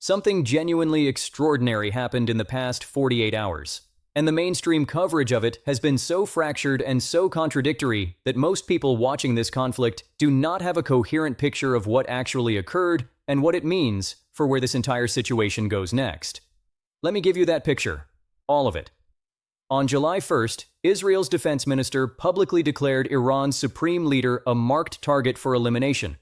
Something genuinely extraordinary happened in the past 48 hours. And the mainstream coverage of it has been so fractured and so contradictory that most people watching this conflict do not have a coherent picture of what actually occurred and what it means for where this entire situation goes next. Let me give you that picture. All of it. On July 1st, Israel's defense minister publicly declared Iran's supreme leader a marked target for elimination.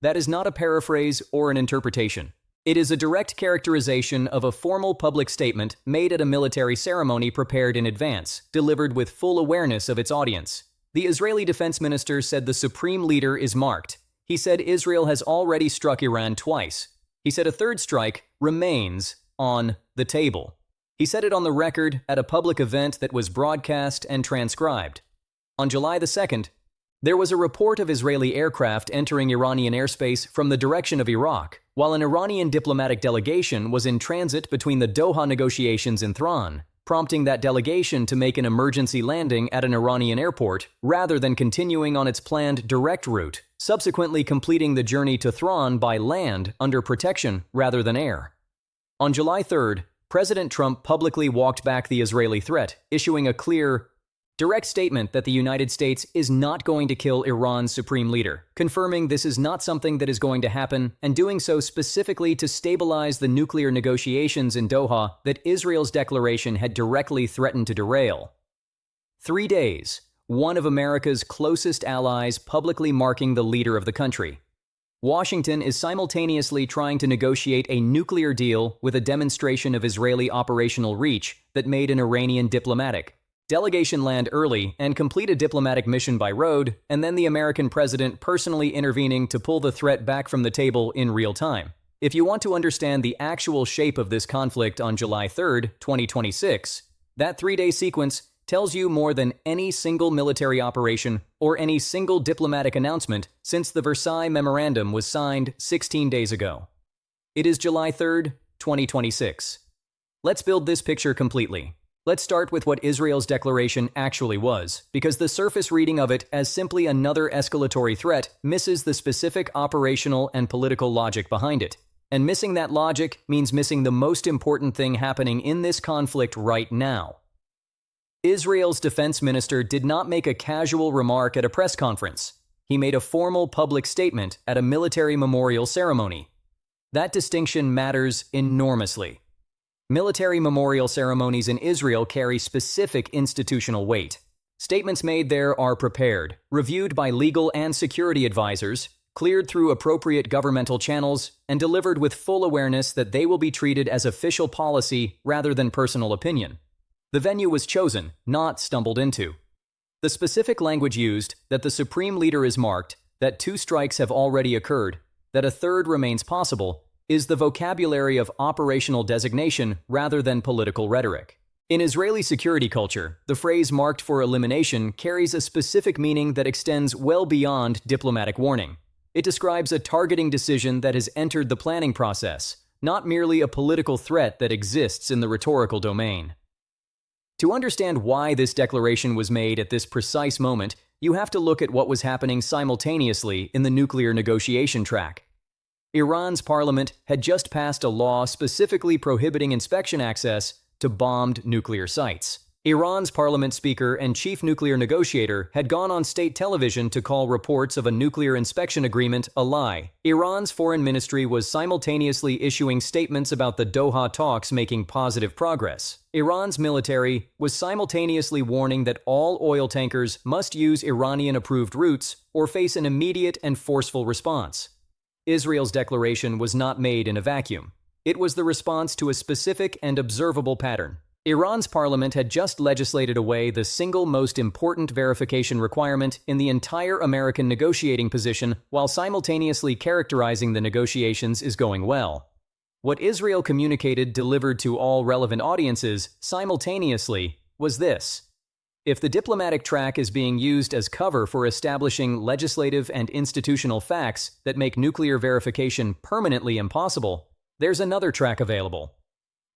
That is not a paraphrase or an interpretation. It is a direct characterization of a formal public statement made at a military ceremony prepared in advance, delivered with full awareness of its audience. The Israeli defense minister said the supreme leader is marked. He said Israel has already struck Iran twice. He said a third strike remains on the table. He said it on the record at a public event that was broadcast and transcribed. On July the 2nd, there was a report of Israeli aircraft entering Iranian airspace from the direction of Iraq, while an Iranian diplomatic delegation was in transit between the Doha negotiations in Thrawn, prompting that delegation to make an emergency landing at an Iranian airport rather than continuing on its planned direct route, subsequently completing the journey to Thrawn by land under protection rather than air. On July 3rd, President Trump publicly walked back the Israeli threat, issuing a clear, direct statement that the United States is not going to kill Iran's supreme leader, confirming this is not something that is going to happen, and doing so specifically to stabilize the nuclear negotiations in Doha that Israel's declaration had directly threatened to derail. 3 days, one of America's closest allies publicly marking the leader of the country. Washington is simultaneously trying to negotiate a nuclear deal with a demonstration of Israeli operational reach that made an Iranian diplomatic delegation land early and complete a diplomatic mission by road, and then the American president personally intervening to pull the threat back from the table in real time. If you want to understand the actual shape of this conflict on July 3rd, 2026, that 3-day sequence tells you more than any single military operation or any single diplomatic announcement since the Versailles Memorandum was signed 16 days ago. It is July 3rd, 2026. Let's build this picture completely. Let's start with what Israel's declaration actually was, because the surface reading of it as simply another escalatory threat misses the specific operational and political logic behind it. And missing that logic means missing the most important thing happening in this conflict right now. Israel's defense minister did not make a casual remark at a press conference. He made a formal public statement at a military memorial ceremony. That distinction matters enormously. Military memorial ceremonies in Israel carry specific institutional weight. Statements made there are prepared, reviewed by legal and security advisors, cleared through appropriate governmental channels, and delivered with full awareness that they will be treated as official policy rather than personal opinion. The venue was chosen, not stumbled into. The specific language used, that the supreme leader is marked, that 2 strikes have already occurred, that a third remains possible, is the vocabulary of operational designation rather than political rhetoric. In Israeli security culture, the phrase marked for elimination carries a specific meaning that extends well beyond diplomatic warning. It describes a targeting decision that has entered the planning process, not merely a political threat that exists in the rhetorical domain. To understand why this declaration was made at this precise moment, you have to look at what was happening simultaneously in the nuclear negotiation track. Iran's parliament had just passed a law specifically prohibiting inspection access to bombed nuclear sites. Iran's parliament speaker and chief nuclear negotiator had gone on state television to call reports of a nuclear inspection agreement a lie. Iran's foreign ministry was simultaneously issuing statements about the Doha talks making positive progress. Iran's military was simultaneously warning that all oil tankers must use Iranian-approved routes or face an immediate and forceful response. Israel's declaration was not made in a vacuum. It was the response to a specific and observable pattern. Iran's parliament had just legislated away the single most important verification requirement in the entire American negotiating position while simultaneously characterizing the negotiations is going well. What Israel communicated delivered to all relevant audiences simultaneously was this: if the diplomatic track is being used as cover for establishing legislative and institutional facts that make nuclear verification permanently impossible, there's another track available.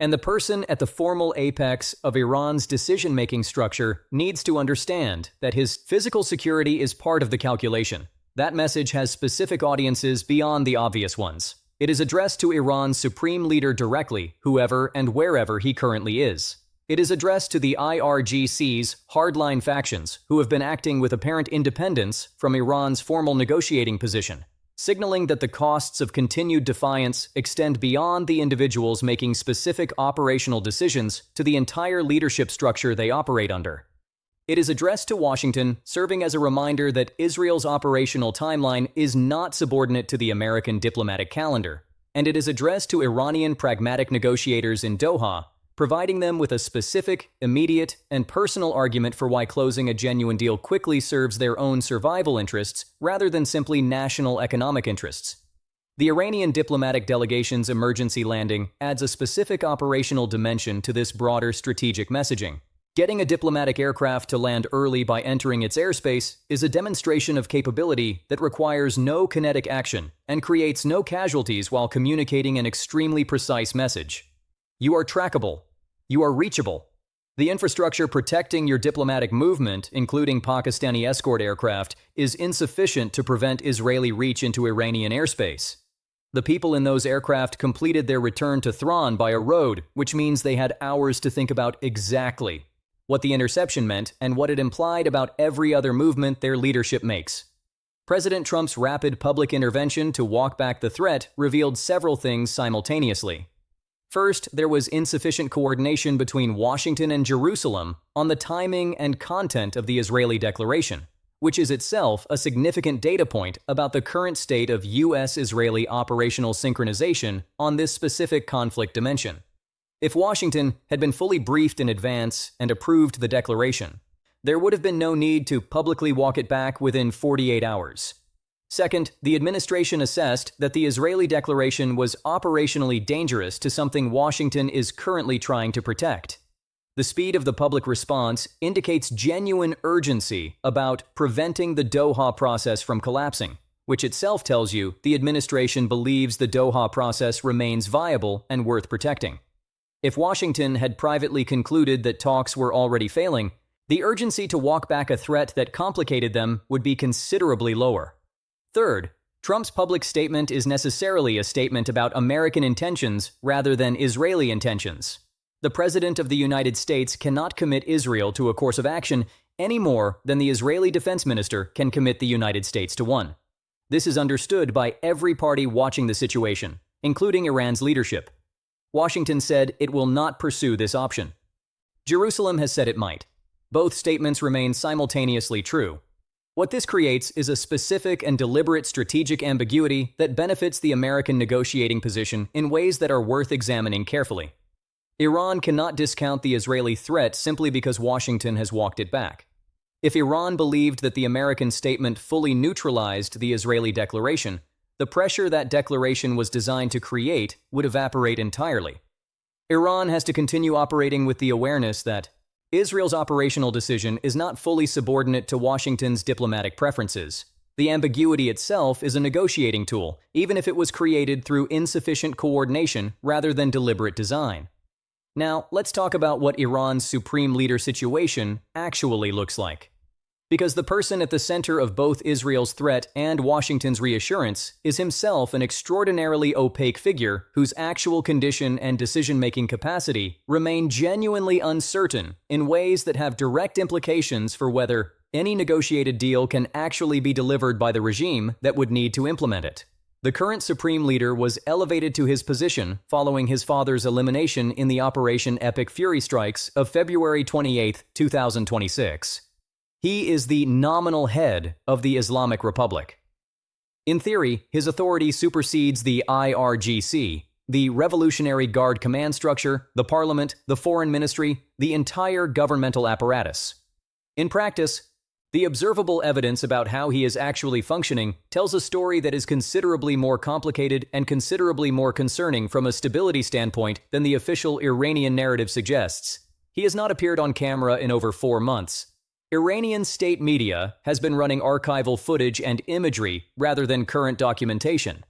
And the person at the formal apex of Iran's decision-making structure needs to understand that his physical security is part of the calculation. That message has specific audiences beyond the obvious ones. It is addressed to Iran's supreme leader directly, whoever and wherever he currently is. It is addressed to the IRGC's hardline factions, who have been acting with apparent independence from Iran's formal negotiating position, signaling that the costs of continued defiance extend beyond the individuals making specific operational decisions to the entire leadership structure they operate under. It is addressed to Washington, serving as a reminder that Israel's operational timeline is not subordinate to the American diplomatic calendar, and it is addressed to Iranian pragmatic negotiators in Doha, providing them with a specific, immediate, and personal argument for why closing a genuine deal quickly serves their own survival interests rather than simply national economic interests. The Iranian diplomatic delegation's emergency landing adds a specific operational dimension to this broader strategic messaging. Getting a diplomatic aircraft to land early by entering its airspace is a demonstration of capability that requires no kinetic action and creates no casualties while communicating an extremely precise message. You are trackable. You are reachable. The infrastructure protecting your diplomatic movement, including Pakistani escort aircraft, is insufficient to prevent Israeli reach into Iranian airspace. The people in those aircraft completed their return to Thrawn by a road, which means they had hours to think about exactly what the interception meant and what it implied about every other movement their leadership makes. President Trump's rapid public intervention to walk back the threat revealed several things simultaneously. First, there was insufficient coordination between Washington and Jerusalem on the timing and content of the Israeli declaration, which is itself a significant data point about the current state of U.S.-Israeli operational synchronization on this specific conflict dimension. If Washington had been fully briefed in advance and approved the declaration, there would have been no need to publicly walk it back within 48 hours. Second, the administration assessed that the Israeli declaration was operationally dangerous to something Washington is currently trying to protect. The speed of the public response indicates genuine urgency about preventing the Doha process from collapsing, which itself tells you the administration believes the Doha process remains viable and worth protecting. If Washington had privately concluded that talks were already failing, the urgency to walk back a threat that complicated them would be considerably lower. Third, Trump's public statement is necessarily a statement about American intentions rather than Israeli intentions. The President of the United States cannot commit Israel to a course of action any more than the Israeli Defense Minister can commit the United States to one. This is understood by every party watching the situation, including Iran's leadership. Washington said it will not pursue this option. Jerusalem has said it might. Both statements remain simultaneously true. What this creates is a specific and deliberate strategic ambiguity that benefits the American negotiating position in ways that are worth examining carefully. Iran cannot discount the Israeli threat simply because Washington has walked it back. If Iran believed that the American statement fully neutralized the Israeli declaration, the pressure that declaration was designed to create would evaporate entirely. Iran has to continue operating with the awareness that Israel's operational decision is not fully subordinate to Washington's diplomatic preferences. The ambiguity itself is a negotiating tool, even if it was created through insufficient coordination rather than deliberate design. Now, let's talk about what Iran's supreme leader situation actually looks like. Because the person at the center of both Israel's threat and Washington's reassurance is himself an extraordinarily opaque figure whose actual condition and decision-making capacity remain genuinely uncertain in ways that have direct implications for whether any negotiated deal can actually be delivered by the regime that would need to implement it. The current supreme leader was elevated to his position following his father's elimination in the Operation Epic Fury strikes of February 28, 2026. He is the nominal head of the Islamic Republic. In theory, his authority supersedes the IRGC, the Revolutionary Guard command structure, the parliament, the foreign ministry, the entire governmental apparatus. In practice, the observable evidence about how he is actually functioning tells a story that is considerably more complicated and considerably more concerning from a stability standpoint than the official Iranian narrative suggests. He has not appeared on camera in over 4 months. Iranian state media has been running archival footage and imagery rather than current documentation.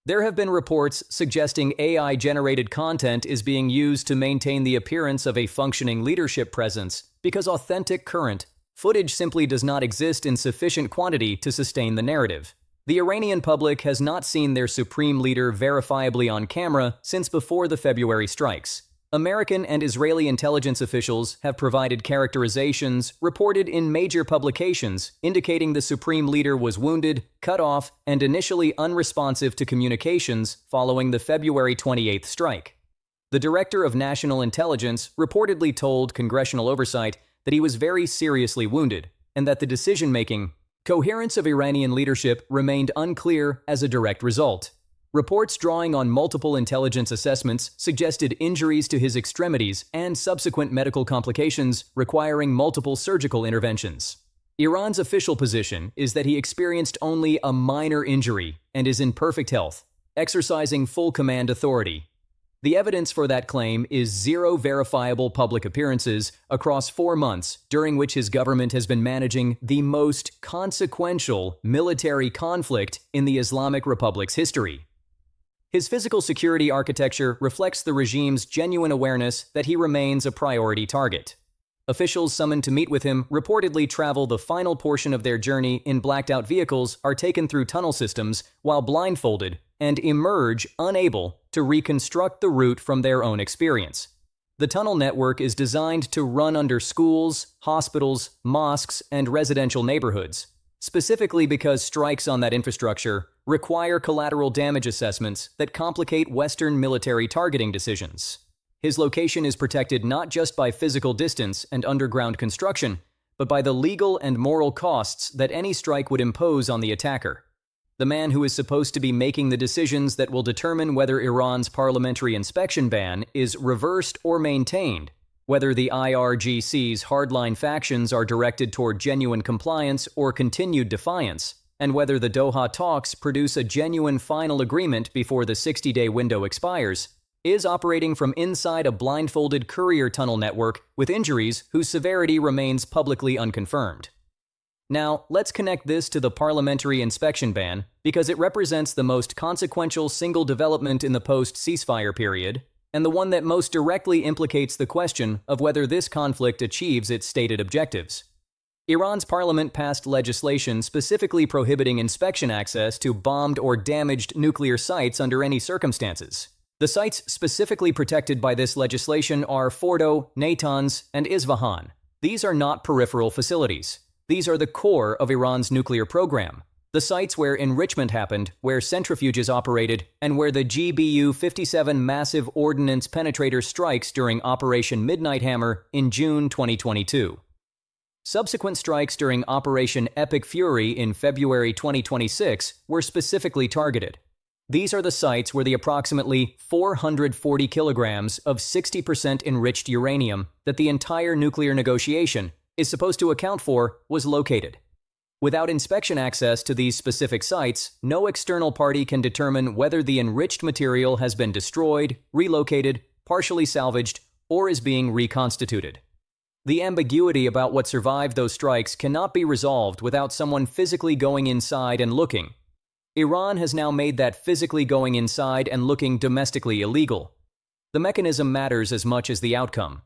There have been reports suggesting AI-generated content is being used to maintain the appearance of a functioning leadership presence because authentic current footage simply does not exist in sufficient quantity to sustain the narrative. The Iranian public has not seen their supreme leader verifiably on camera since before the February strikes. American and Israeli intelligence officials have provided characterizations reported in major publications indicating the supreme leader was wounded, cut off, and initially unresponsive to communications following the February 28th strike. The director of national intelligence reportedly told congressional oversight that he was very seriously wounded and that the decision-making coherence of Iranian leadership remained unclear as a direct result. Reports drawing on multiple intelligence assessments suggested injuries to his extremities and subsequent medical complications requiring multiple surgical interventions. Iran's official position is that he experienced only a minor injury and is in perfect health, exercising full command authority. The evidence for that claim is 0 verifiable public appearances across 4 months, during which his government has been managing the most consequential military conflict in the Islamic Republic's history. His physical security architecture reflects the regime's genuine awareness that he remains a priority target. Officials summoned to meet with him reportedly travel the final portion of their journey in blacked-out vehicles, are taken through tunnel systems while blindfolded, and emerge unable to reconstruct the route from their own experience. The tunnel network is designed to run under schools, hospitals, mosques, and residential neighborhoods, specifically because strikes on that infrastructure require collateral damage assessments that complicate Western military targeting decisions. His location is protected not just by physical distance and underground construction, but by the legal and moral costs that any strike would impose on the attacker. The man who is supposed to be making the decisions that will determine whether Iran's parliamentary inspection ban is reversed or maintained, whether the IRGC's hardline factions are directed toward genuine compliance or continued defiance, and whether the Doha talks produce a genuine final agreement before the 60-day window expires, is operating from inside a blindfolded courier tunnel network with injuries whose severity remains publicly unconfirmed. Now, let's connect this to the parliamentary inspection ban because it represents the most consequential single development in the post-ceasefire period, and the one that most directly implicates the question of whether this conflict achieves its stated objectives. Iran's parliament passed legislation specifically prohibiting inspection access to bombed or damaged nuclear sites under any circumstances. The sites specifically protected by this legislation are Fordo, Natanz, and Isfahan. These are not peripheral facilities. These are the core of Iran's nuclear program. The sites where enrichment happened, where centrifuges operated, and where the GBU-57 massive ordnance penetrator strikes during Operation Midnight Hammer in June 2022. Subsequent strikes during Operation Epic Fury in February 2026 were specifically targeted. These are the sites where the approximately 440 kilograms of 60% enriched uranium that the entire nuclear negotiation is supposed to account for was located. Without inspection access to these specific sites, no external party can determine whether the enriched material has been destroyed, relocated, partially salvaged, or is being reconstituted. The ambiguity about what survived those strikes cannot be resolved without someone physically going inside and looking. Iran has now made that physically going inside and looking domestically illegal. The mechanism matters as much as the outcome.